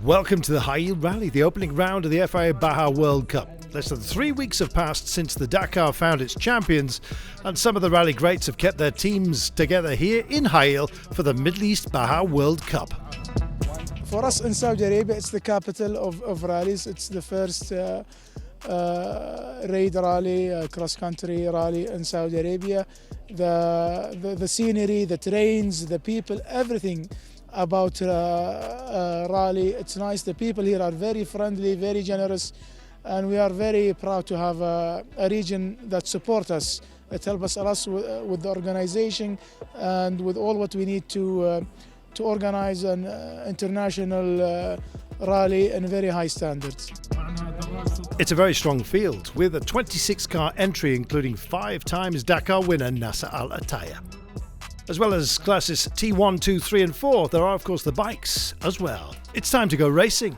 Welcome to the High Yield Rally, the opening round of the FIA Baja World Cup. Less than 3 weeks have passed since the Dakar found its champions, and some of the rally greats have kept their teams together here in Hail for the Middle East Baja World Cup. For us in Saudi Arabia, it's the capital of rallies. It's the first raid rally, cross-country rally in Saudi Arabia. The scenery, the terrains, the people, everything about rally, it's nice. The people here are very friendly, very generous, and we are very proud to have a region that supports us. It helps us with the organization and with all what we need to organize an international rally in very high standards. It's a very strong field with a 26-car entry, including 5 times Dakar winner Nasser Al-Attiyah. As well as classes T1, 2, 3 and 4, there are of course the bikes as well. It's time to go racing.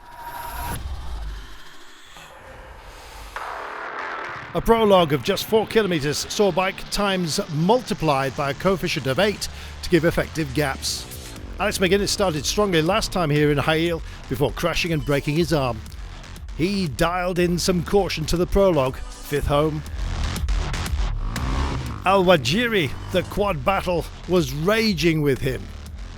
A prologue of just 4 kilometres saw bike times multiplied by a coefficient of 8 to give effective gaps. Alex McGuinness started strongly last time here in Hail before crashing and breaking his arm. He dialed in some caution to the prologue, 5th home. Al-Wajiri, the quad battle, was raging with him.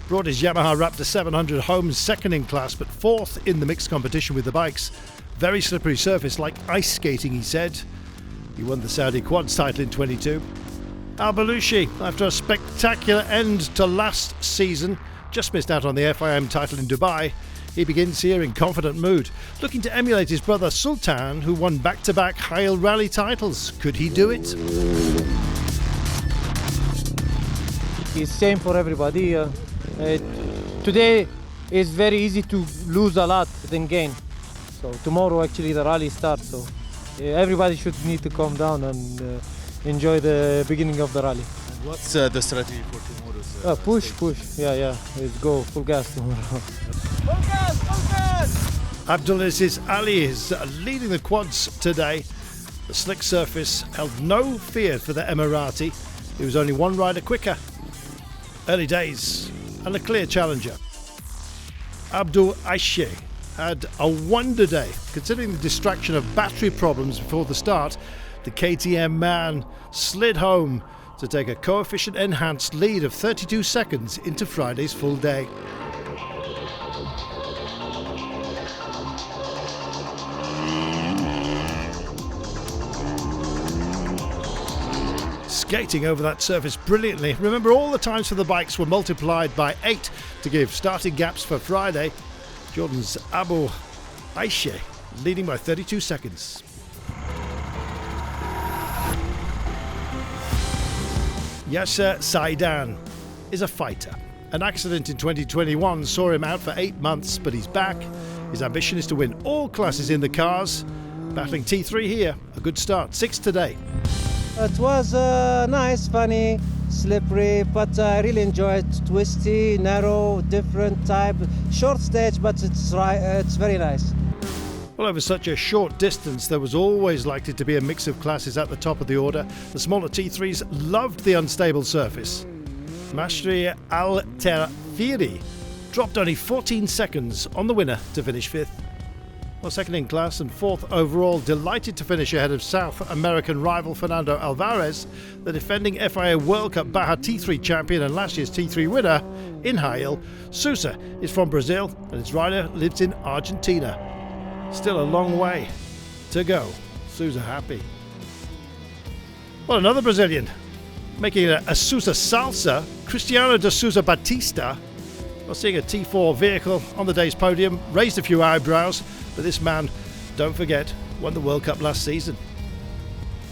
Brought his Yamaha Raptor 700 home second in class, but 4th in the mixed competition with the bikes. Very slippery surface, like ice skating, he said. He won the Saudi quads title in 22. Al-Balushi, after a spectacular end to last season, just missed out on the FIM title in Dubai. He begins here in confident mood, looking to emulate his brother Sultan, who won back-to-back Hail Rally titles. Could he do it? It's same for everybody. Today is very easy to lose a lot than gain. So tomorrow actually the rally starts. So everybody should need to calm down and enjoy the beginning of the rally. And what's the strategy for tomorrow's? Push. Yeah. Let's go full gas tomorrow. Full gas! Abdulaziz Ali is leading the quads today. The slick surface held no fear for the Emirati. He was only one rider quicker. Early days and a clear challenger. Abdul Aishe had a wonder day. Considering the distraction of battery problems before the start, the KTM man slid home to take a coefficient enhanced lead of 32 seconds into Friday's full day. Skating over that surface brilliantly. Remember, all the times for the bikes were multiplied by 8 to give starting gaps for Friday. Jordan's Abu Aishe leading by 32 seconds. Yasser Saidan is a fighter. An accident in 2021 saw him out for 8 months, but he's back. His ambition is to win all classes in the cars. Battling T3 here, a good start, 6th today. It was nice, funny, slippery, but I really enjoyed it. Twisty, narrow, different type, short stage, but it's very nice. Well, over such a short distance, there was always likely to be a mix of classes at the top of the order. The smaller T3s loved the unstable surface. Mashri Al-Tafiri dropped only 14 seconds on the winner to finish 5th. Well, 2nd in class and 4th overall, delighted to finish ahead of South American rival Fernando Alvarez, the defending FIA World Cup Baja T3 champion and last year's T3 winner in Hail. Sousa is from Brazil and his rider lives in Argentina. Still a long way to go. Sousa happy. Well, another Brazilian making it a Sousa salsa, Cristiano de Sousa Batista. Well, seeing a T4 vehicle on the day's podium raised a few eyebrows, but this man, don't forget, won the World Cup last season.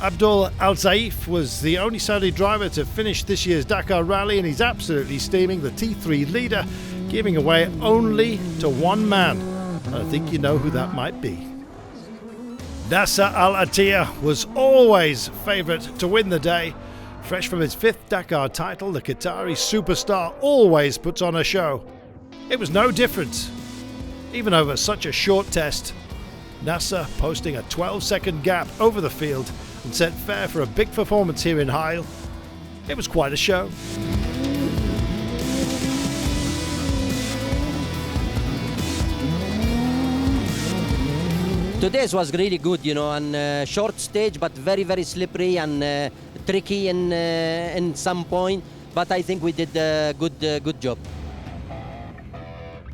Abdul Al-Zaif was the only Saudi driver to finish this year's Dakar rally, and he's absolutely steaming, the T3 leader, giving away only to one man. I think you know who that might be. Nasser Al-Attiyah was always favourite to win the day. Fresh from his 5th Dakar title, the Qatari superstar always puts on a show. It was no different, even over such a short test. Nasser posting a 12-second gap over the field and set fair for a big performance here in Hail. It was quite a show. Today's was really good, you know, and short stage, but very, very slippery and tricky in some point. But I think we did a good job.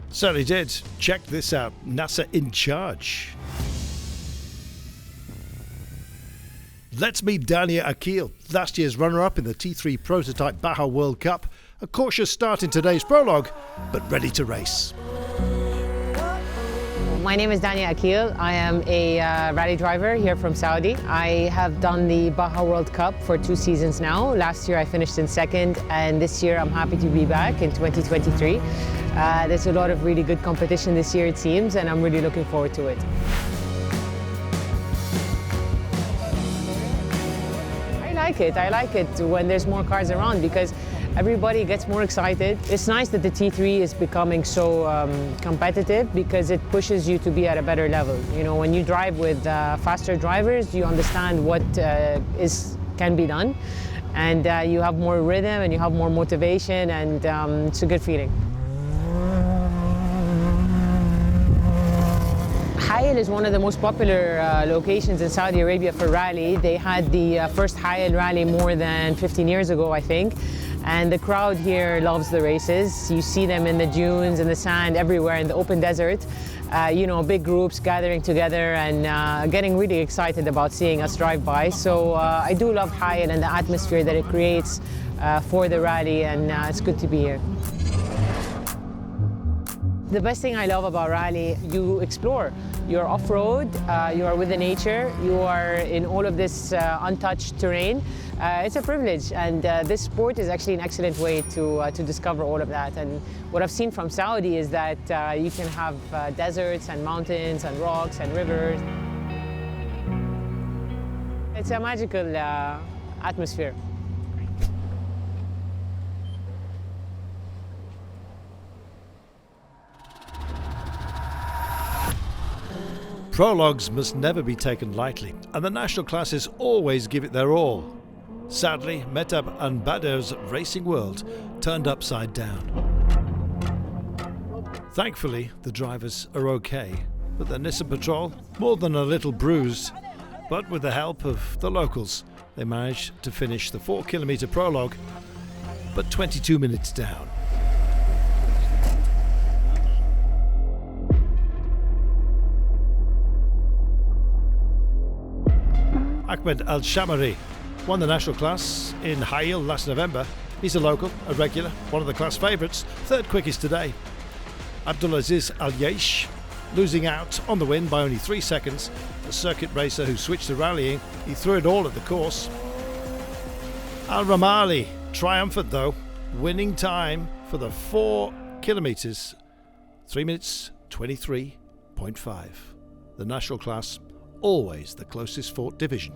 Certainly did. Check this out. NASA in charge. Let's meet Dania Akil, last year's runner-up in the T3 prototype Baja World Cup. A cautious start in today's prologue, but ready to race. My name is Dania Akil. I am a rally driver here from Saudi. I have done the Baja World Cup for 2 seasons now. Last year I finished in second, and this year I'm happy to be back in 2023. There's a lot of really good competition this year, it seems, and I'm really looking forward to it. I like it when there's more cars around because everybody gets more excited. It's nice that the T3 is becoming so competitive because it pushes you to be at a better level. You know, when you drive with faster drivers, you understand what can be done, and you have more rhythm and you have more motivation, and it's a good feeling. Hayel is one of the most popular locations in Saudi Arabia for rally. They had the first Hayel rally more than 15 years ago, I think. And the crowd here loves the races. You see them in the dunes, in the sand, everywhere in the open desert. You know, big groups gathering together and getting really excited about seeing us drive by. So I do love Hayel and the atmosphere that it creates for the rally, and it's good to be here. The best thing I love about rally, you explore. You're off-road, you are with the nature, you are in all of this untouched terrain. It's a privilege, and this sport is actually an excellent way to discover all of that. And what I've seen from Saudi is that you can have deserts and mountains and rocks and rivers. It's a magical atmosphere. Prologues must never be taken lightly, and the national classes always give it their all. Sadly, Metab and Badr's racing world turned upside down. Thankfully, the drivers are okay, but the Nissan Patrol more than a little bruised. But with the help of the locals, they managed to finish the 4-kilometre prologue, but 22 minutes down. Ahmed Al-Shamari won the national class in Hayel last November. He's a local, a regular, one of the class favourites, third quickest today. Abdulaziz Al-Yaish losing out on the win by only 3 seconds. The circuit racer who switched to rallying, he threw it all at the course. Al-Ramali triumphant though, winning time for the 4 kilometres, 3 minutes 23.5. The national class, always the closest fought division.